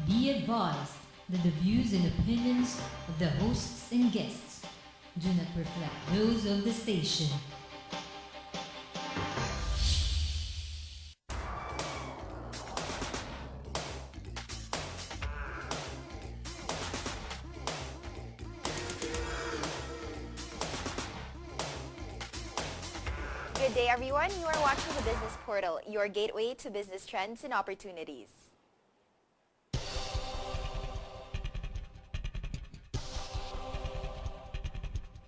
Be advised that the views and opinions of the hosts and guests do not reflect those of the station. Good day, everyone. You are watching the Business Portal, your gateway to business trends and opportunities.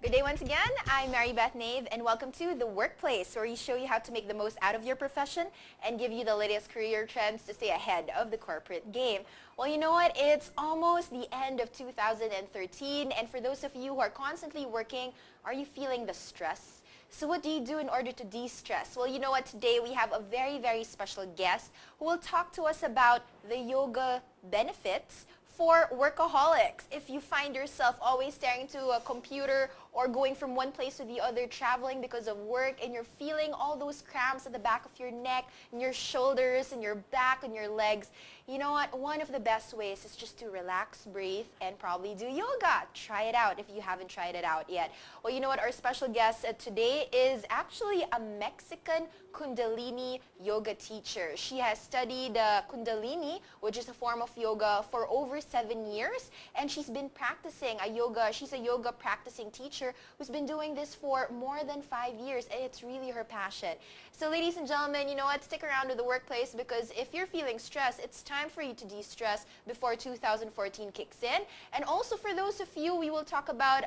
Good day once again. I'm Marybeth Nave, and welcome to The Workplace, where we show you how to make the most out of your profession and give you the latest career trends to stay ahead of the corporate game. Well, you know what? It's almost the end of 2013, and for those of you who are constantly working, are you feeling the stress? So what do you do in order to de-stress? Well, you know what? Today we have a very, very special guest who will talk to us about the yoga benefits for workaholics. If you find yourself always staring to a computer or going from one place to the other, traveling because of work, and you're feeling all those cramps at the back of your neck, and your shoulders, and your back, and your legs, you know what? One of the best ways is just to relax, breathe, and probably do yoga. Try it out if you haven't tried it out yet. Well, you know what? Our special guest today is actually a Mexican Kundalini Yoga teacher. She has studied Kundalini, which is a form of yoga, for over 7 years, and she's been practicing a yoga. She's a yoga practicing teacher who's been doing this for more than 5 years, and it's really her passion. So ladies and gentlemen, you know what? Stick around to the workplace, because if you're feeling stressed, it's time for you to de-stress before 2014 kicks in. And also for those of you, we will talk about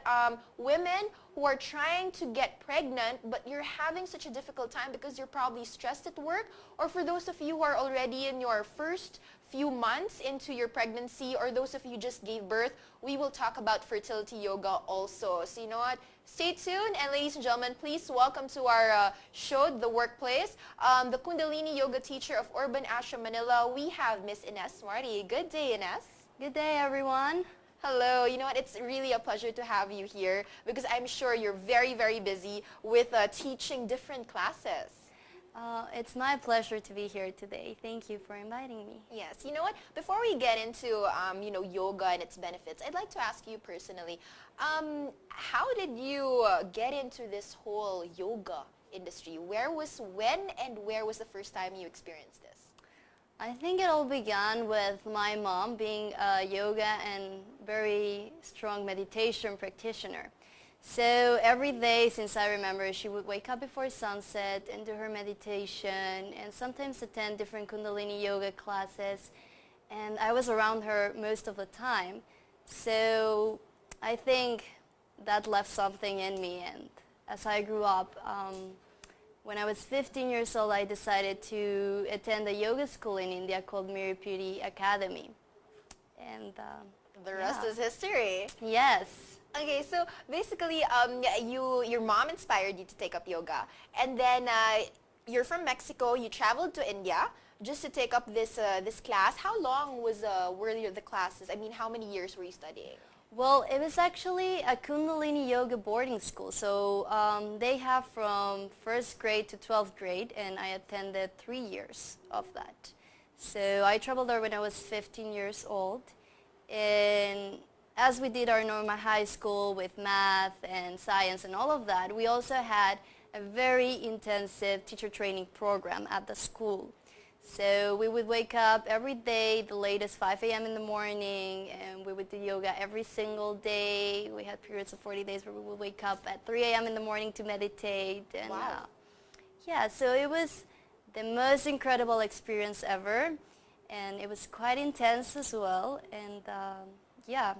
women who are trying to get pregnant, but you're having such a difficult time because you're probably stressed at work, or for those of you who are already in your first few months into your pregnancy, or those of you who just gave birth, we will talk about fertility yoga also. So you know what? Stay tuned, and ladies and gentlemen, please welcome to our show, The Workplace, the Kundalini Yoga teacher of Urban Ashram Manila. We have Miss Ines Marti. Good day, Ines. Good day, everyone. Hello. You know what? It's really a pleasure to have you here, because I'm sure you're very, very busy with teaching different classes. It's my pleasure to be here today. Thank you for inviting me. Yes. You know what? Before we get into yoga and its benefits, I'd like to ask you personally, how did you get into this whole yoga industry? When and where was the first time you experienced this? I think it all began with my mom being a yoga and very strong meditation practitioner. So every day since I remember, she would wake up before sunset and do her meditation, and sometimes attend different Kundalini Yoga classes. And I was around her most of the time. So I think that left something in me. And as I grew up, when I was 15 years old, I decided to attend a yoga school in India called Marybeth Academy. And the rest is history. Yes. Okay, so basically, your mom inspired you to take up yoga, and then you're from Mexico. You traveled to India just to take up this class. How long were the classes? I mean, how many years were you studying? Well, it was actually a Kundalini Yoga boarding school. So they have from first grade to 12th grade, and I attended 3 years of that. So I traveled there when I was 15 years old, and as we did our normal high school with math and science and all of that, we also had a very intensive teacher training program at the school. So we would wake up every day, the latest 5 a.m. in the morning, and we would do yoga every single day. We had periods of 40 days where we would wake up at 3 a.m. in the morning to meditate. And wow. Yeah, so it was the most incredible experience ever, and it was quite intense as well. And yeah.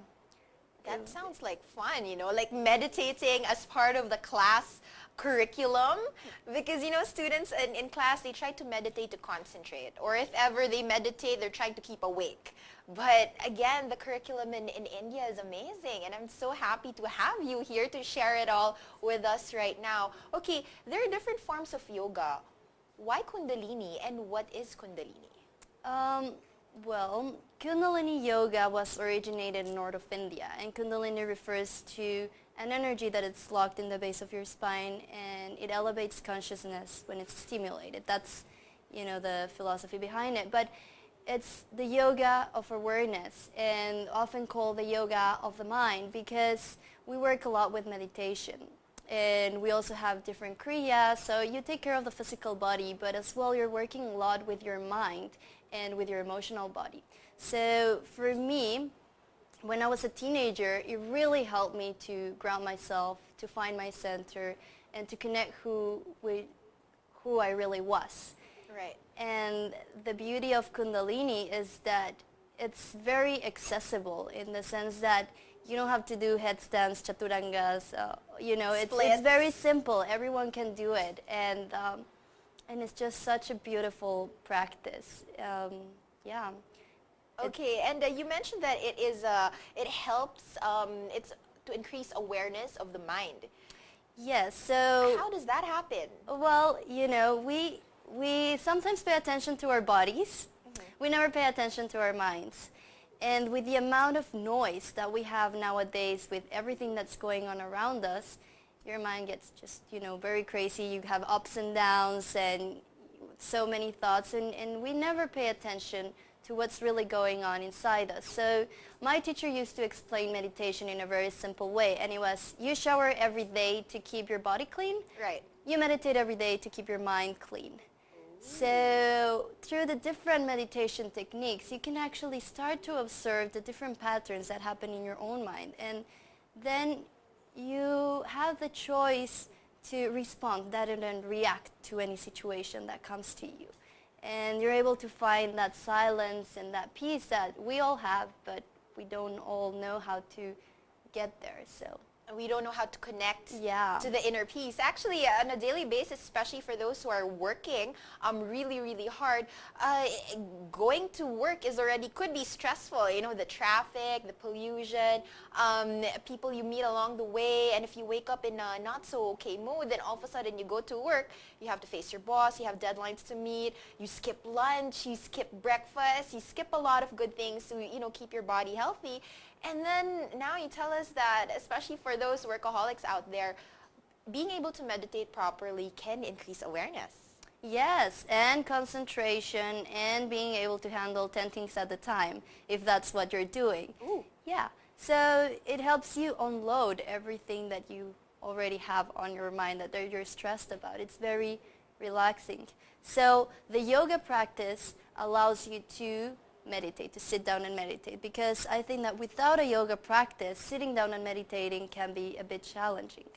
That sounds like fun, like meditating as part of the class curriculum, because students in class, they try to meditate to concentrate, or if ever they meditate, they're trying to keep awake. But again, the curriculum in India is amazing, and I'm so happy to have you here to share it all with us right now. Okay, there are different forms of yoga. Why Kundalini, and what is Kundalini? Well, Kundalini Yoga was originated in north of India, and Kundalini refers to an energy that is locked in the base of your spine, and it elevates consciousness when it's stimulated. That's, the philosophy behind it. But it's the yoga of awareness, and often called the yoga of the mind, because we work a lot with meditation. And we also have different kriyas, so you take care of the physical body, but as well you're working a lot with your mind and with your emotional body. So for me, when I was a teenager, it really helped me to ground myself, to find my center, and to connect with who I really was. Right. And the beauty of Kundalini is that it's very accessible, in the sense that you don't have to do headstands, chaturangas, it's very simple. Everyone can do it, and it's just such a beautiful practice. Yeah. Okay, and you mentioned that it helps, it's to increase awareness of the mind. Yes. So How does that happen? well, we sometimes pay attention to our bodies. We never pay attention to our minds. And with the amount of noise that we have nowadays, with everything that's going on around us, your mind gets just, very crazy. You have ups and downs and so many thoughts, and we never pay attention to what's really going on inside us. So my teacher used to explain meditation in a very simple way, and it was, you shower every day to keep your body clean. Right. You meditate every day to keep your mind clean. So through the different meditation techniques, you can actually start to observe the different patterns that happen in your own mind. And then you have the choice to respond rather than react to any situation that comes to you. And you're able to find that silence and that peace that we all have, but we don't all know how to get there. So We don't know how to connect Yeah. to the inner peace. Actually, on a daily basis, especially for those who are working really, really hard, going to work could be stressful. The traffic, the pollution, people you meet along the way. And if you wake up in a not so okay mood, then all of a sudden you go to work, you have to face your boss, you have deadlines to meet, you skip lunch, you skip breakfast, you skip a lot of good things to, keep your body healthy. And then now you tell us that, especially for those workaholics out there, being able to meditate properly can increase awareness. Yes, and concentration, and being able to handle 10 things at a time, if that's what you're doing. Ooh. Yeah, so it helps you unload everything that you already have on your mind that you're stressed about. It's very relaxing. So the yoga practice allows you to meditate, to sit down and meditate, because I think that without a yoga practice, sitting down and meditating can be a bit challenging.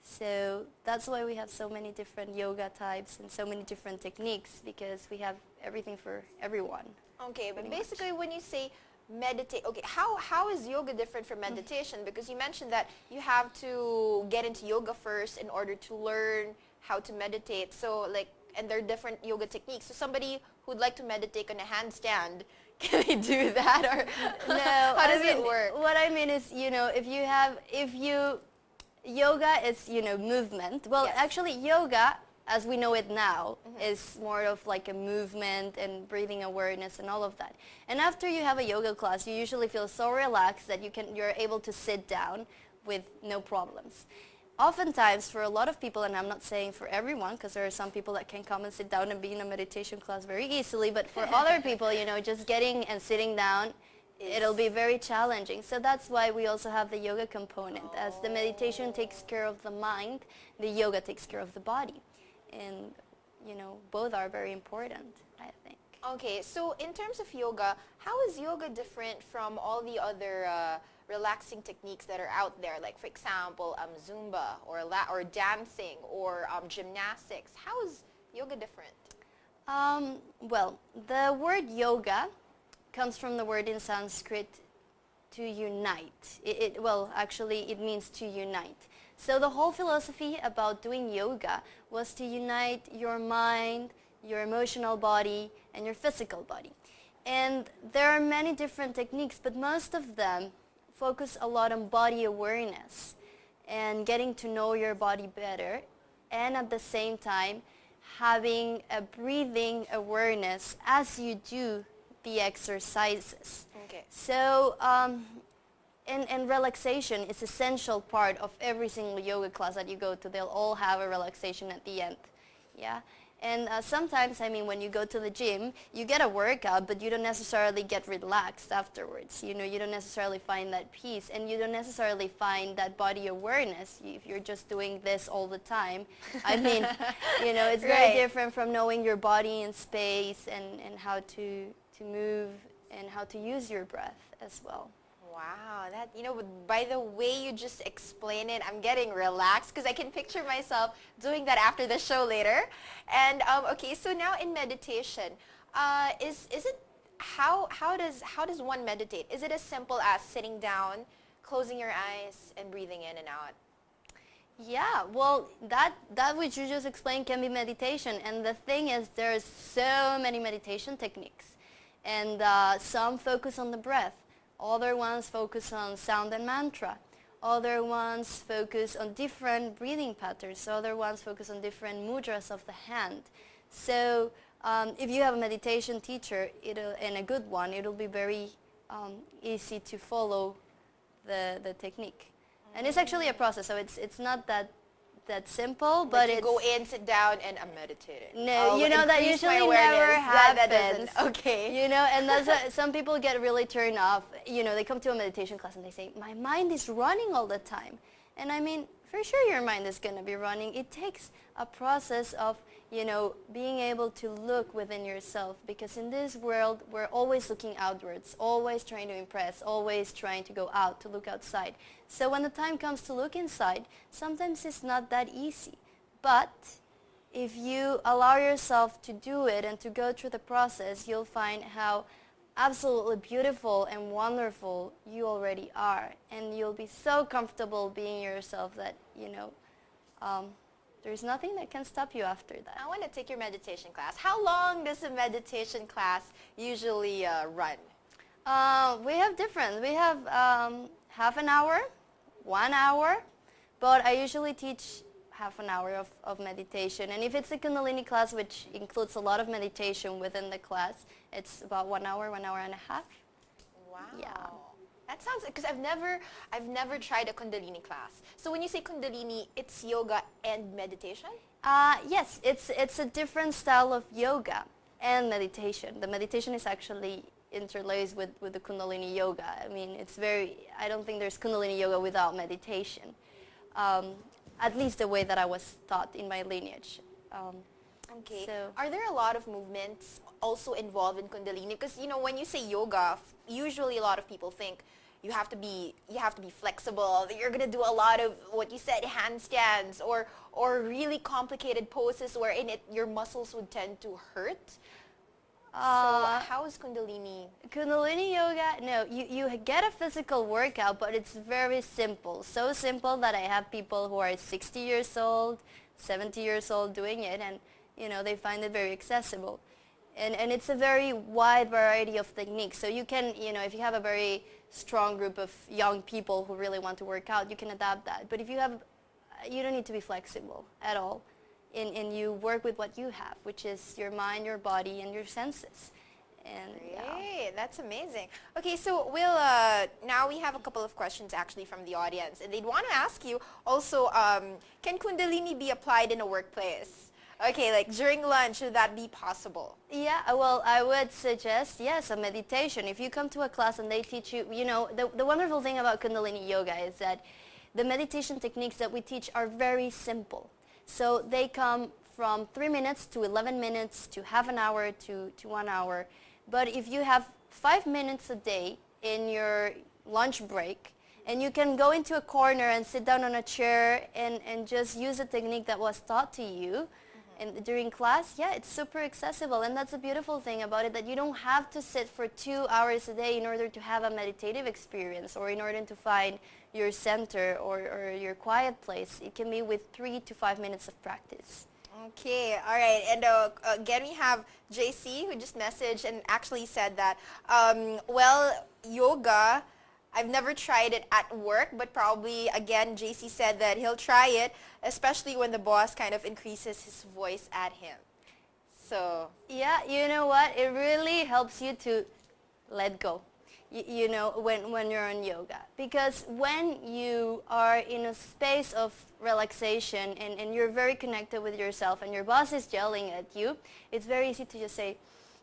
So that's why we have so many different yoga types and so many different techniques, because we have everything for everyone. Okay, but Pretty basically when you say meditate, okay, how is yoga different from meditation? Because you mentioned that you have to get into yoga first in order to learn how to meditate. So and there are different yoga techniques. So somebody who'd like to meditate on a handstand, can they do that, or No, how does it work? What I mean is, yoga is, movement. Well, Yes. actually, yoga, as we know it now, is more of like a movement and breathing awareness and all of that. And after you have a yoga class, you usually feel so relaxed that you're able to sit down with no problems. Oftentimes, for a lot of people, and I'm not saying for everyone, because there are some people that can come and sit down and be in a meditation class very easily, but for other people, just getting and sitting down, it'll be very challenging. So that's why we also have the yoga component. As the meditation takes care of the mind, the yoga takes care of the body. And, both are very important, I think. Okay, so in terms of yoga, how is yoga different from all the other relaxing techniques that are out there? Like, for example, Zumba or dancing or gymnastics. How is yoga different? Well, the word yoga comes from the word in Sanskrit to unite. It means to unite. So the whole philosophy about doing yoga was to unite your mind, your emotional body, and your physical body. And there are many different techniques, but most of them focus a lot on body awareness and getting to know your body better, and at the same time having a breathing awareness as you do the exercises. Okay. So and relaxation is essential part of every single yoga class that you go to. They'll all have a relaxation at the end. Yeah. And sometimes, I mean, when you go to the gym, you get a workout, but you don't necessarily get relaxed afterwards. You know, you don't necessarily find that peace, and you don't necessarily find that body awareness if you're just doing this all the time. I mean, you know, it's very Right. different from knowing your body in space and how to move and how to use your breath as well. Wow, that, you know, by the way you just explain it, I'm getting relaxed because I can picture myself doing that after the show later. And okay, so now in meditation, is it how does one meditate? Is it as simple as sitting down, closing your eyes, and breathing in and out? Yeah, well, that which you just explained can be meditation. And the thing is, there's so many meditation techniques. And some focus on the breath. Other ones focus on sound and mantra. Other ones focus on different breathing patterns. Other ones focus on different mudras of the hand. So if you have a meditation teacher and a good one, it'll be very easy to follow the technique. And it's actually a process, so it's not that simple, but you it's... go in, sit down, and I'm meditating. No, you know, that increase my usually awareness. never That happens. doesn't, okay. You know, and that's some people get really turned off. You know, they come to a meditation class and they say, my mind is running all the time. And I mean, for sure your mind is going to be running. It takes a process of, you know, being able to look within yourself, because in this world we're always looking outwards, always trying to impress, always trying to go out, to look outside. So when the time comes to look inside, sometimes it's not that easy. But if you allow yourself to do it and to go through the process, you'll find how absolutely beautiful and wonderful you already are. And you'll be so comfortable being yourself that, you know, there's nothing that can stop you after that. I want to take your meditation class. How long does a meditation class usually run? We have different. We have half an hour, 1 hour, but I usually teach half an hour of meditation. And if it's a Kundalini class, which includes a lot of meditation within the class, it's about 1 hour, 1 hour and a half. Wow. Yeah. That sounds, because I've never tried a Kundalini class. So when you say Kundalini, it's yoga and meditation? Yes, it's a different style of yoga and meditation. The meditation is actually interlaced with the Kundalini Yoga. I mean, I don't think there's Kundalini Yoga without meditation. At least the way that I was taught in my lineage. Okay. So, are there a lot of movements also involved in Kundalini? Because, you know, when you say yoga, usually a lot of people think you have to be flexible, that you're going to do a lot of what you said, handstands or really complicated poses wherein your muscles would tend to hurt. So how is Kundalini? Kundalini Yoga, no, you get a physical workout, but it's very simple. So simple that I have people who are 60 years old, 70 years old doing it, and, you know, they find it very accessible. And it's a very wide variety of techniques. So you can, you know, if you have a very strong group of young people who really want to work out, you can adapt that. But if you don't need to be flexible at all. And you work with what you have, which is your mind, your body, and your senses. And Great, that's amazing. Okay, so now we have a couple of questions actually from the audience, and they'd want to ask you also, can Kundalini be applied in a workplace? Okay, like during lunch, would that be possible? Yeah, well, I would suggest, yes, a meditation. If you come to a class and they teach you, you know, the wonderful thing about Kundalini Yoga is that the meditation techniques that we teach are very simple. So they come from 3 minutes to 11 minutes to half an hour to 1 hour. But if you have 5 minutes a day in your lunch break, and you can go into a corner and sit down on a chair and just use a technique that was taught to you during class, yeah, it's super accessible. And that's the beautiful thing about it, that you don't have to sit for 2 hours a day in order to have a meditative experience or in order to find your center or your quiet place. It can be with 3 to 5 minutes of practice. Okay, all right. And again, we have JC who just messaged and actually said that, well, yoga, I've never tried it at work, but probably, again, JC said that he'll try it, especially when the boss kind of increases his voice at him. So, Yeah, you know what? It really helps you to let go. you know, when you're on yoga. Because when you are in a space of relaxation and you're very connected with yourself and your boss is yelling at you, it's very easy to just say,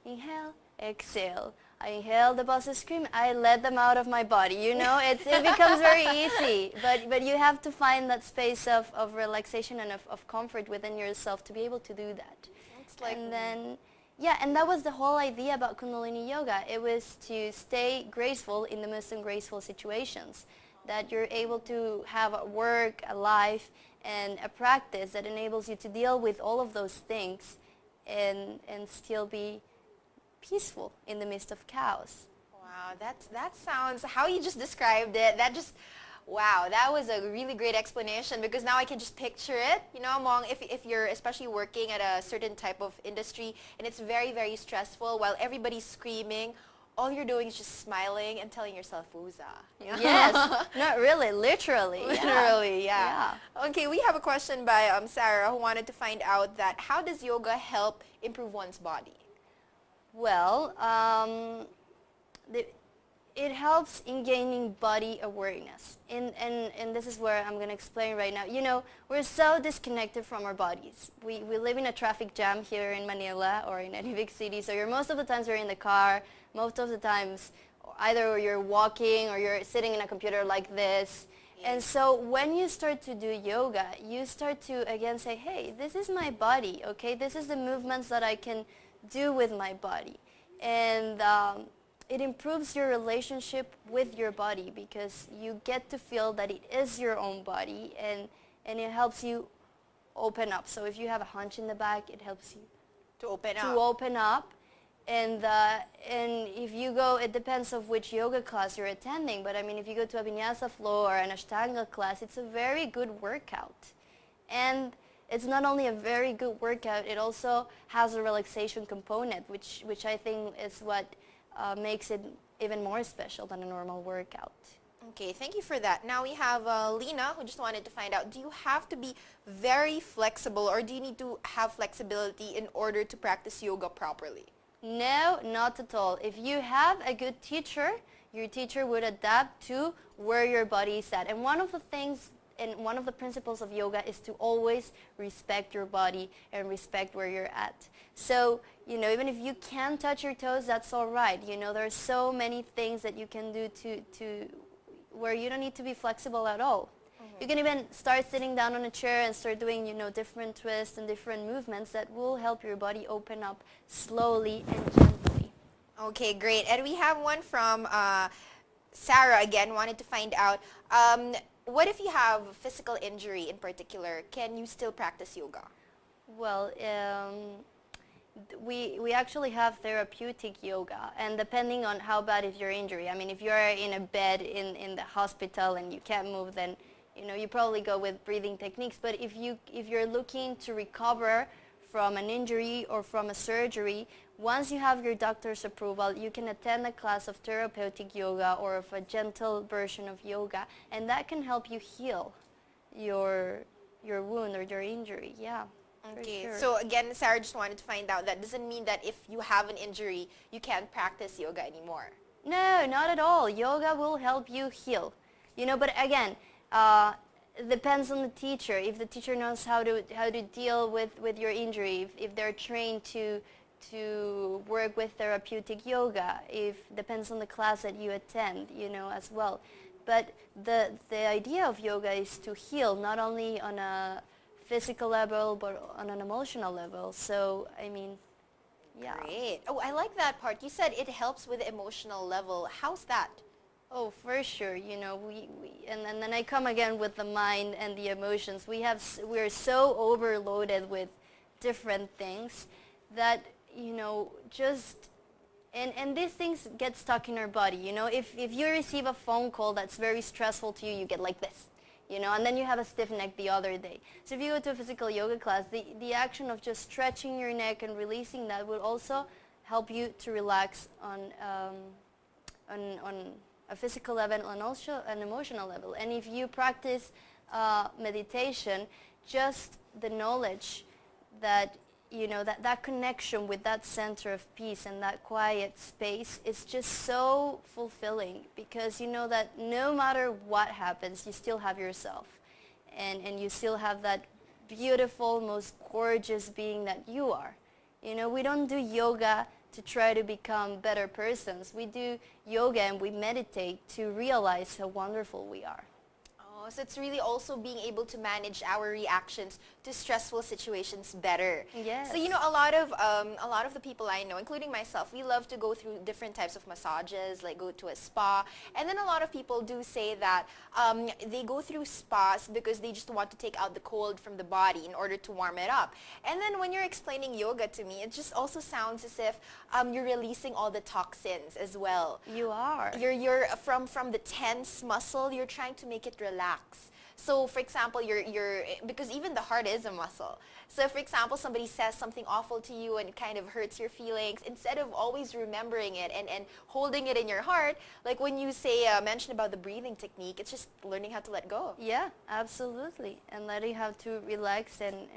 inhale, exhale. I inhale, the boss is screaming, I let them out of my body, you know, it becomes very easy. But you have to find that space of relaxation and of comfort within yourself to be able to do that. It's like, And then, yeah, and that was the whole idea about Kundalini Yoga. It was to stay graceful in the most ungraceful situations. That you're able to have a work, a life, and a practice that enables you to deal with all of those things and still be peaceful in the midst of chaos. wow, that sounds, how you just described it, that just, wow, that was a really great explanation, because now I can just picture it, you know, among, if you're especially working at a certain type of industry and it's very, very stressful while everybody's screaming, all you're doing is just smiling and telling yourself, "Woza." You know? Yes, not really, literally. Literally, yeah. Okay, we have a question by Sarah, who wanted to find out that how does yoga help improve one's body? Well, it helps in gaining body awareness. And this is where I'm going to explain right now. You know, we're so disconnected from our bodies. We live in a traffic jam here in Manila or in any big city. So most of the times you're in the car. Most of the times either you're walking or you're sitting in a computer like this. And so when you start to do yoga, you start to again say, hey, this is my body, okay? This is the movements that I can do with my body. And it improves your relationship with your body because you get to feel that it is your own body, and it helps you open up. So if you have a hunch in the back, it helps you To open to up. open up. And if you go, it depends of which yoga class you're attending, but I mean, if you go to a vinyasa flow or an ashtanga class, it's a very good workout. And it's not only a very good workout, it also has a relaxation component, which I think is what makes it even more special than a normal workout. Okay, thank you for that. Now we have Lena, who just wanted to find out, do you have to be very flexible, or do you need to have flexibility in order to practice yoga properly? No, not at all. If you have a good teacher, your teacher would adapt to where your body is at. And one of the things and one of the principles of yoga is to always respect your body and respect where you're at. So, you know, even if you can't touch your toes, that's all right. You know, there are so many things that you can do to where you don't need to be flexible at all. You can even start sitting down on a chair and start doing, you know, different twists and different movements that will help your body open up slowly and gently. Okay, great. And we have one from Sarah again, wanted to find out, what if you have physical injury in particular? Can you still practice yoga? Well, we actually have therapeutic yoga, and depending on how bad is your injury. I mean, if you're in a bed in the hospital and you can't move, then you know you probably go with breathing techniques. But if you're looking to recover from an injury or from a surgery, once you have your doctor's approval, you can attend a class of therapeutic yoga or of a gentle version of yoga, and that can help you heal your wound or your injury. Yeah. Okay, sure. so again, Sarah just wanted to find out, that doesn't mean that if you have an injury, you can't practice yoga anymore. No, not at all. Yoga will help you heal. You know, but again, it depends on the teacher. If the teacher knows how to deal with your injury, if they're trained to work with therapeutic yoga, if depends on the class that you attend, you know, as well. But the idea of yoga is to heal, not only on a physical level, but on an emotional level. So, I mean, yeah. Great. Oh, I like that part. You said it helps with the emotional level. How's that? Oh, for sure. You know, and then I come again with the mind and the emotions. We're so overloaded with different things that, you know, and these things get stuck in our body. You know, if you receive a phone call that's very stressful to you, you get like this. You know, and then you have a stiff neck the other day. So if you go to a physical yoga class, the action of just stretching your neck and releasing that will also help you to relax on a physical level and also an emotional level. And if you practice meditation, just the knowledge that that connection with that center of peace and that quiet space is just so fulfilling, because you know that no matter what happens, you still have yourself, and you still have that beautiful, most gorgeous being that you are. We don't do yoga to try to become better persons. We do yoga and we meditate to realize how wonderful we are. Oh, so it's really also being able to manage our reactions to stressful situations better. Yes. So a lot of the people I know, including myself, we love to go through different types of massages, like go to a spa, and then a lot of people do say that they go through spas because they just want to take out the cold from the body in order to warm it up. And then when you're explaining yoga to me, it just also sounds as if you're releasing all the toxins as well. You are. You're from the tense muscle, you're trying to make it relax. So for example, because even the heart is a muscle. So for example, somebody says something awful to you and it kind of hurts your feelings, instead of always remembering it and holding it in your heart, like when you mention about the breathing technique, it's just learning how to let go. Yeah, absolutely. And learning how to relax and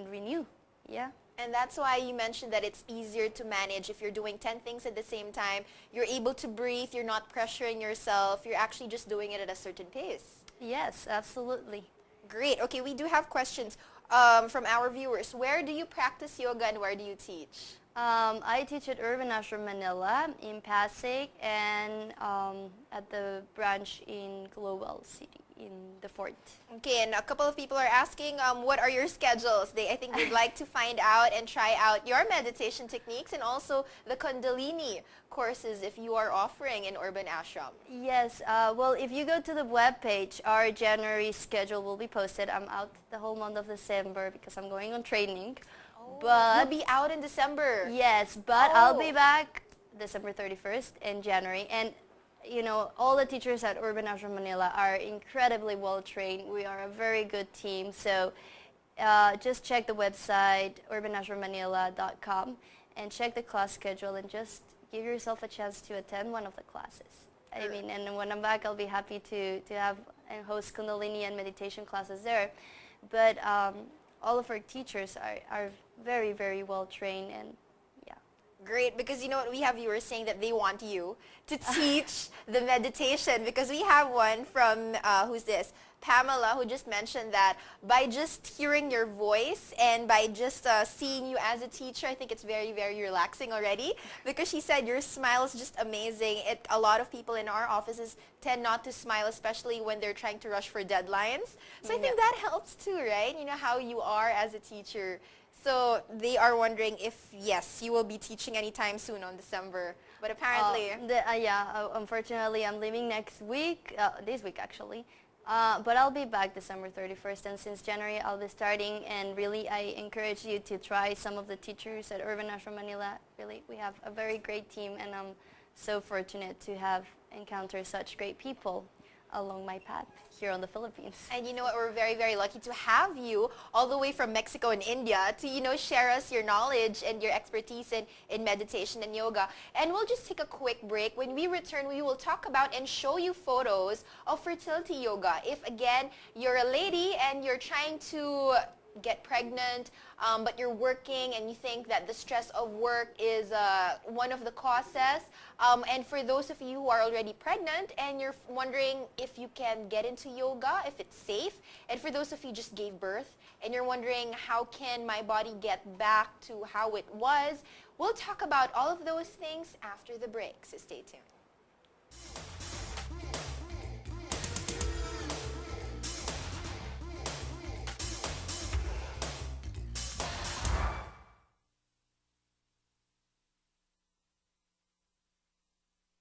renew. Yeah. And that's why you mentioned that it's easier to manage if you're doing 10 things at the same time. You're able to breathe, you're not pressuring yourself, you're actually just doing it at a certain pace. Yes, absolutely. Great. Okay, we do have questions from our viewers. Where do you practice yoga and where do you teach? I teach at Urban Ashram Manila in Pasig, and at the branch in Global City in the Fort. Okay, and a couple of people are asking, what are your schedules? I think they'd like to find out and try out your meditation techniques and also the Kundalini courses if you are offering in Urban Ashram. Yes, well, if you go to the webpage, our January schedule will be posted. I'm out the whole month of December because I'm going on training. But you'll be out in December. Yes, but I'll be back December 31st in January. And all the teachers at Urban Ashram Manila are incredibly well trained. We are a very good team. So just check the website, urbanashrammanila.com, and check the class schedule and just give yourself a chance to attend one of the classes. I mean, and when I'm back, I'll be happy to have and host Kundalini and meditation classes there. But all of our teachers are very, very well trained, and yeah. Great, because you know what, we have viewers saying that they want you to teach the meditation, because we have one from, who's this? Pamela, who just mentioned that by just hearing your voice and by just seeing you as a teacher, I think it's very, very relaxing already, because she said your smile is just amazing. A lot of people in our offices tend not to smile, especially when they're trying to rush for deadlines. So I think that helps too, right? You know how you are as a teacher. So they are wondering if, yes, you will be teaching anytime soon on December. But apparently... unfortunately, I'm leaving next week, this week actually. But I'll be back December 31st, and since January I'll be starting, and really I encourage you to try some of the teachers at Urban Ashram Manila. Really, we have a very great team, and I'm so fortunate to have encountered such great people along my path here on the Philippines. And you know what, we're very, very lucky to have you all the way from Mexico and India to, share us your knowledge and your expertise in meditation and yoga. And we'll just take a quick break. When we return, we will talk about and show you photos of fertility yoga. If, again, you're a lady and you're trying to get pregnant, but you're working and you think that the stress of work is one of the causes. And for those of you who are already pregnant and you're wondering if you can get into yoga, if it's safe, and for those of you who just gave birth and you're wondering how can my body get back to how it was, we'll talk about all of those things after the break, so stay tuned.